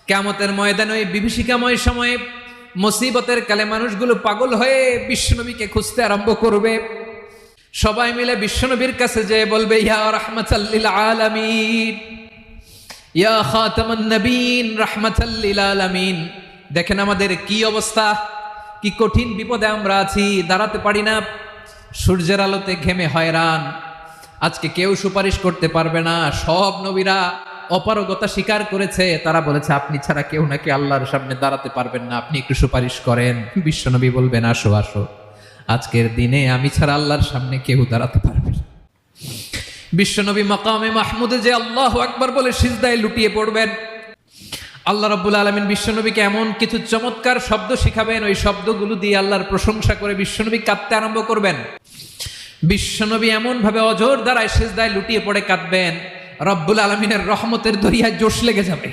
কিয়ামতের ময়দানে ওই বিভীষিকাময় সময়ে মুসিবতের কালে মানুষগুলো পাগল হয়ে বিশ্বনবীকে খুঁজতে আরম্ভ করবে। সবাই মিলে বিশ্বনবীর কাছে যেয়ে বলবে, ইয়া রাহমাতাল লিল আলামিন, ইয়া খাতামান নবীন, রাহমাতাল লিল আলামিন। দেখেন আমাদের কি অবস্থা, কি কঠিন বিপদে আমরা আছি, দাঁড়াতে পারি না, সূর্যের আলোতে ঘেমে হয়রান। আজকে কেউ সুপারিশ করতে পারবে না। সব নবীরা অপারগতা স্বীকার করেছে, তারা বলেছে আপনি ছাড়া কেউ নাকি আল্লাহর সামনে দাঁড়াতে পারবেন না, আপনি একটু সুপারিশ করেন। বিশ্বনবী বলবেন, আসো আসো, আজকের দিনে আমি ছাড়া আল্লাহর সামনে কেউ দাঁড়াতে পারবে না। বিশ্বনবী মাকামে মাহমুদে যে আল্লাহু আকবার বলে সিজদায় লুটিয়ে পড়বেন। আল্লাহ রাব্বুল আলামিন বিশ্বনবীকে এমন কিছু চমৎকার শব্দ শিখাবেন, ওই শব্দগুলো দিয়ে আল্লাহর প্রশংসা করে বিশ্বনবী কাঁদতে আরম্ভ করবেন। বিশ্বনবী এমন ভাবে অজর দ্বারায় সিজদায় লুটিয়ে পড়ে কাঁদবেন, রব্বুল আলামিনের রহমতের দরিয়ায় জোশ লেগে যাবে।